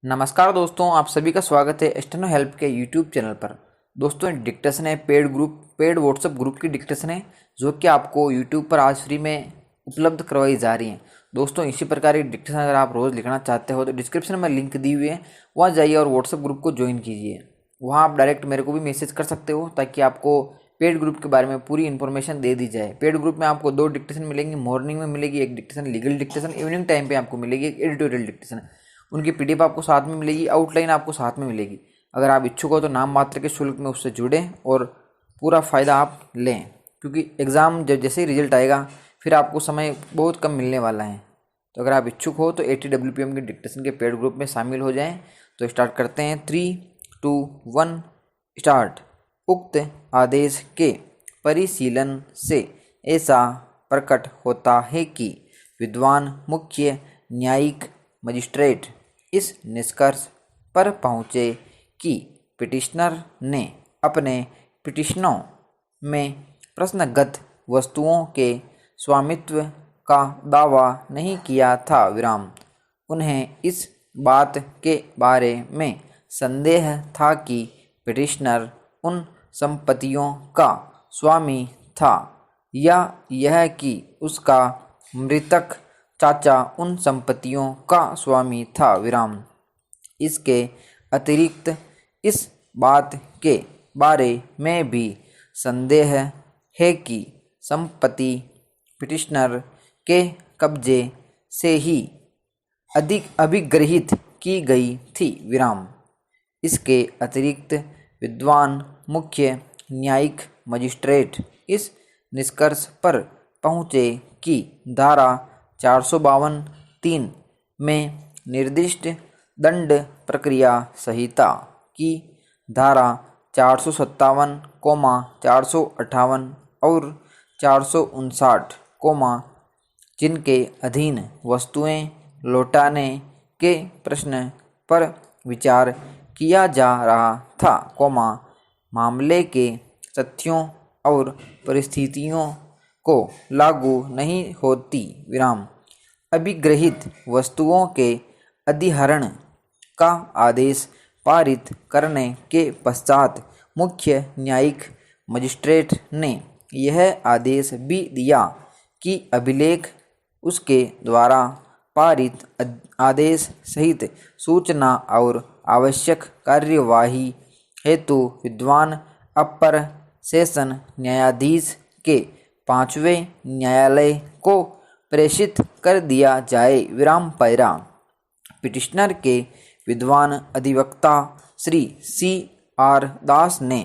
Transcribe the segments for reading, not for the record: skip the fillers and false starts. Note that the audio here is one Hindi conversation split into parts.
नमस्कार दोस्तों, आप सभी का स्वागत है स्टेनो हेल्प के यूट्यूब चैनल पर। दोस्तों, डिक्टेशन है पेड व्हाट्सएप ग्रुप की डिक्टेशन है जो कि आपको यूट्यूब पर आज फ्री में उपलब्ध करवाई जा रही है। दोस्तों, इसी प्रकार की डिक्टेशन अगर आप रोज़ लिखना चाहते हो तो डिस्क्रिप्शन में लिंक दी हुई है, वहाँ जाइए और व्हाट्सएप ग्रुप को ज्वाइन कीजिए। वहाँ आप डायरेक्ट मेरे को भी मैसेज कर सकते हो ताकि आपको पेड ग्रुप के बारे में पूरी इन्फॉर्मेशन दे दी जाए। पेड ग्रुप में आपको 2 डिक्टेशन मिलेंगी, मॉर्निंग में मिलेगी एक dictation legal dictation, evening time पे आपको मिलेगी एक एडिटोरियल डिक्टेशन। उनकी पीडीएफ आपको साथ में मिलेगी, आउटलाइन आपको साथ में मिलेगी। अगर आप इच्छुक हो तो नाम मात्र के शुल्क में उससे जुड़ें और पूरा फ़ायदा आप लें, क्योंकि एग्ज़ाम जब जैसे ही रिजल्ट आएगा फिर आपको समय बहुत कम मिलने वाला है। तो अगर आप इच्छुक हो तो ATWPM की डिक्टेशन के पेड ग्रुप में शामिल हो जाएं। तो स्टार्ट करते हैं। 3, 2, 1 स्टार्ट। उक्त आदेश के परिशीलन से ऐसा प्रकट होता है कि विद्वान मुख्य न्यायिक मजिस्ट्रेट इस निष्कर्ष पर पहुँचे कि पिटिशनर ने अपने पिटिशनों में प्रश्नगत वस्तुओं के स्वामित्व का दावा नहीं किया था उन्हें इस बात के बारे में संदेह था कि पिटिशनर उन संपत्तियों का स्वामी था या यह कि उसका मृतक चाचा उन संपत्तियों का स्वामी था इसके अतिरिक्त इस बात के बारे में भी संदेह है कि संपत्ति पिटिशनर के कब्जे से ही अधिक अभिगृहित की गई थी इसके अतिरिक्त विद्वान मुख्य न्यायिक मजिस्ट्रेट इस निष्कर्ष पर पहुँचे कि धारा 452(3) में निर्दिष्ट दंड प्रक्रिया संहिता की धारा 457, 458 और 459, जिनके अधीन वस्तुएं लौटाने के प्रश्न पर विचार किया जा रहा था, मामले के तथ्यों और परिस्थितियों को लागू नहीं होती अभिगृहीत वस्तुओं के अधिहरण का आदेश पारित करने के पश्चात मुख्य न्यायिक मजिस्ट्रेट ने यह आदेश भी दिया कि अभिलेख उसके द्वारा पारित आदेश सहित सूचना और आवश्यक कार्यवाही हेतु विद्वान अपर सेशन न्यायाधीश के 5वें न्यायालय को प्रेषित कर दिया जाए पैरा। पिटिशनर के विद्वान अधिवक्ता श्री C.R. दास ने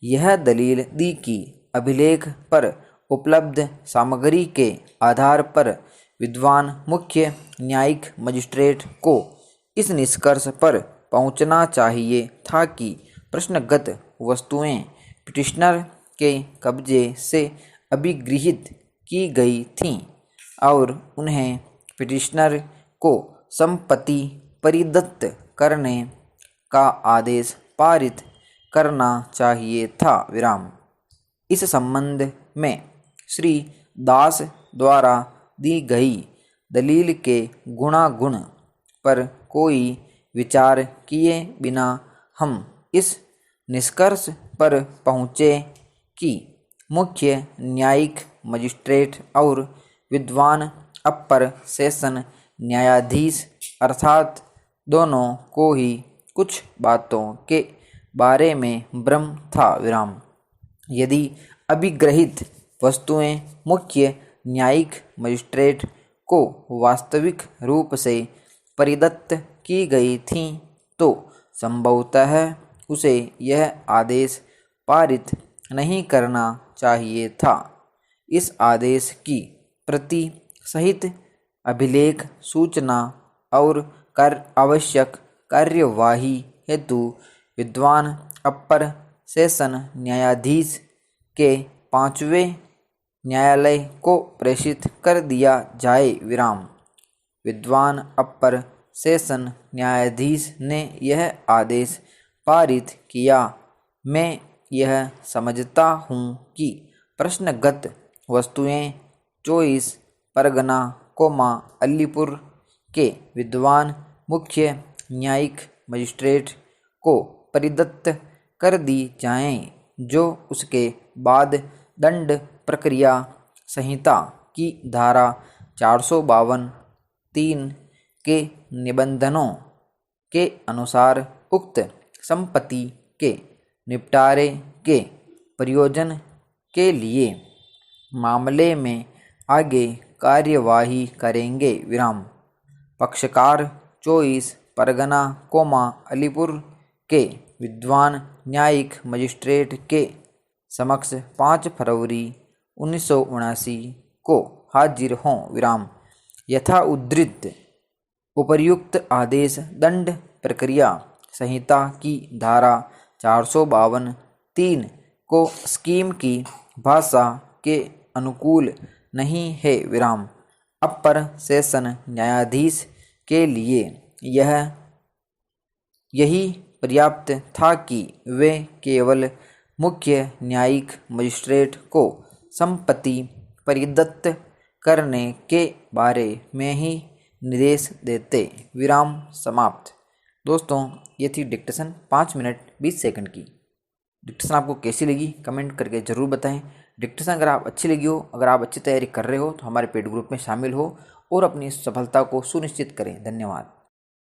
यह दलील दी कि अभिलेख पर उपलब्ध सामग्री के आधार पर विद्वान मुख्य न्यायिक मजिस्ट्रेट को इस निष्कर्ष पर पहुंचना चाहिए था कि प्रश्नगत वस्तुएं पिटिशनर के कब्जे से अभिगृहीत की गई थीं और उन्हें पिटिशनर को संपत्ति परिदत्त करने का आदेश पारित करना चाहिए था इस संबंध में श्री दास द्वारा दी गई दलील के गुणागुण पर कोई विचार किए बिना हम इस निष्कर्ष पर पहुँचे कि मुख्य न्यायिक मजिस्ट्रेट और विद्वान अपर सेशन न्यायाधीश अर्थात दोनों को ही कुछ बातों के बारे में भ्रम था यदि अभिगृहीत वस्तुएं मुख्य न्यायिक मजिस्ट्रेट को वास्तविक रूप से परिदत्त की गई थीं तो संभवतः उसे यह आदेश पारित नहीं करना चाहिए था। इस आदेश की प्रति सहित अभिलेख सूचना और आवश्यक कार्यवाही हेतु विद्वान अपर सेशन न्यायाधीश के 5वें न्यायालय को प्रेषित कर दिया जाए विद्वान अपर सेशन न्यायाधीश ने यह आदेश पारित किया। मैं यह समझता हूँ कि प्रश्नगत वस्तुएं 24 परगना अलीपुर के विद्वान मुख्य न्यायिक मजिस्ट्रेट को परिदत्त कर दी जाएं, जो उसके बाद दंड प्रक्रिया संहिता की धारा 452(3) के निबंधनों के अनुसार उक्त संपत्ति के निपटारे के प्रयोजन के लिए मामले में आगे कार्यवाही करेंगे। विराम। पक्षकार 24 परगना अलीपुर के विद्वान न्यायिक मजिस्ट्रेट के समक्ष 5 फरवरी 1979 को हाजिर हों। विराम। यथा उद्धृत उपर्युक्त आदेश दंड प्रक्रिया संहिता की धारा 452(3) को स्कीम की भाषा के अनुकूल नहीं है। विराम। अपर सेशन न्यायाधीश के लिए यही पर्याप्त था कि वे केवल मुख्य न्यायिक मजिस्ट्रेट को संपत्ति परिदत्त करने के बारे में ही निर्देश देते। विराम समाप्त। दोस्तों, ये थी डिक्टेशन 5 मिनट 20 सेकंड की। डिक्टेशन आपको कैसी लगी कमेंट करके ज़रूर बताएं। डिक्टेशन अगर आप अच्छी लगी हो, अगर आप अच्छी तैयारी कर रहे हो तो हमारे पेड ग्रुप में शामिल हो और अपनी सफलता को सुनिश्चित करें। धन्यवाद।